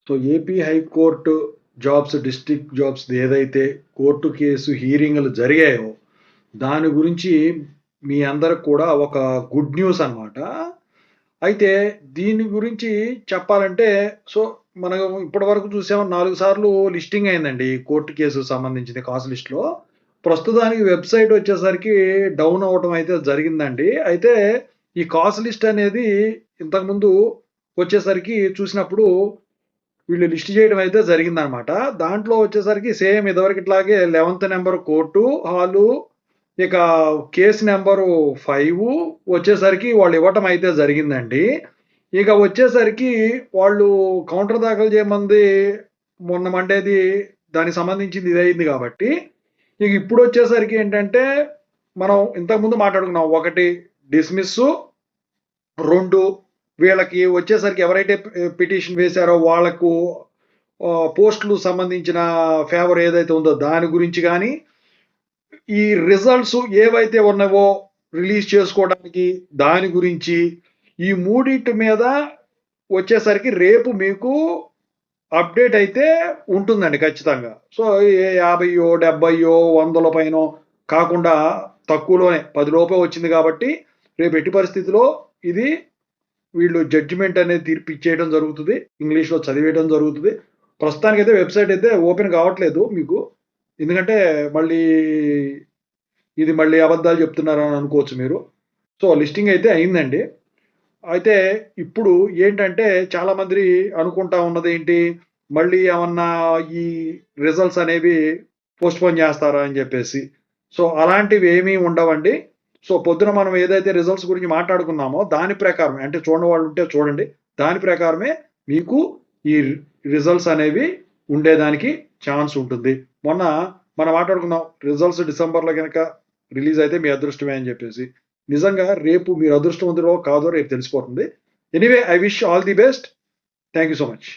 So AP high court jobs, district jobs ఏదైతే court case హీరింగ్‌లు జరిగాయో, దాని గురించి మీ అందరికి కూడా ఒక గుడ్ న్యూస్ అనమాట. అయితే దీని గురించి చెప్పాలంటే సో, మనం ఇప్పటివరకు చూసాము 4 సార్లు లిస్టింగ్ అయిందండి. కోర్టు కేసుకు సంబంధించింది కాస్ లిస్ట్‌లో. ప్రస్తుతానికి వెబ్‌సైట్ వచ్చేసరికి డౌన్ అవ్వటం అయితే జరిగిందండి. అయితే ఈ కాస్ లిస్ట్ అనేది ఇంతకుముందు వచ్చేసరికి చూసినప్పుడు వీళ్ళు లిస్ట్ చేయడం అయితే జరిగిందనమాట. దాంట్లో వచ్చేసరికి సేమ్ ఇదివరకిట్లాగే 11థ్ నంబర్ కోర్టు హాలు, ఇక కేస్ నంబరు 5 వచ్చేసరికి వాళ్ళు ఇవ్వటం అయితే జరిగిందండి. ఇక వచ్చేసరికి వాళ్ళు కౌంటర్ దాఖలు చేయమంది మొన్న మండేది దానికి సంబంధించింది ఇదయింది కాబట్టి, ఇక ఇప్పుడొచ్చేసరికి ఏంటంటే, మనం ఇంతకుముందు మాట్లాడుకున్నాం. 1 డిస్మిస్సు, 2 వీళ్ళకి వచ్చేసరికి ఎవరైతే పిటిషన్ వేశారో వాళ్ళకు పోస్టులు సంబంధించిన ఫేవర్ ఏదైతే ఉందో దాని గురించి గాని, ఈ రిజల్ట్స్ ఏవైతే ఉన్నావో రిలీజ్ చేసుకోవడానికి దాని గురించి, ఈ మూడిటి మీద వచ్చేసరికి రేపు మీకు అప్డేట్ అయితే ఉంటుందండి ఖచ్చితంగా. సో, ఏ 50, 70, 100 పైనో కాకుండా తక్కువలోనే 10 లోపే వచ్చింది కాబట్టి, రేపు ఎట్టి పరిస్థితిలో ఇది వీళ్ళు జడ్జిమెంట్ అనేది తీర్పు ఇచ్చేయడం జరుగుతది. ఇంగ్లీష్‌లో చదివేయడం జరుగుతది. ప్రస్తుతానికైతే వెబ్‌సైట్ అయితే ఓపెన్ కావట్లేదు మీకు. ఎందుకంటే మళ్ళీ ఇది మళ్ళీ అబద్ధాలు చెప్తున్నారని అనుకోవచ్చు మీరు. సో, లిస్టింగ్ అయితే అయిందండి. అయితే ఇప్పుడు ఏంటంటే చాలామంది అనుకుంటా ఉన్నదేంటి, మళ్ళీ ఏమన్నా ఈ రిజల్ట్స్ అనేవి పోస్ట్‌పోన్ చేస్తారా అని చెప్పేసి. సో, అలాంటివి ఏమీ ఉండవండి. సో, పొద్దున మనం ఏదైతే రిజల్ట్స్ గురించి మాట్లాడుకున్నామో దాని ప్రకారమే అంటే చూడని వాళ్ళుంటే చూడండి. దాని ప్రకారమే మీకు ఈ రిజల్ట్స్ అనేవి ఉండేదానికి ఛాన్స్ ఉంటుంది. మొన్న మనం మాట్లాడుకున్నాం రిజల్ట్స్ డిసెంబర్‌లో గనక రిలీజ్ అయితే మీ అదృష్టమే అని చెప్పేసి. నిజంగా రేపు మీరు అదృష్టవంతులో కాదో రేపు తెలిసిపోతుంది. Anyway I wish all the best. Thank you so much.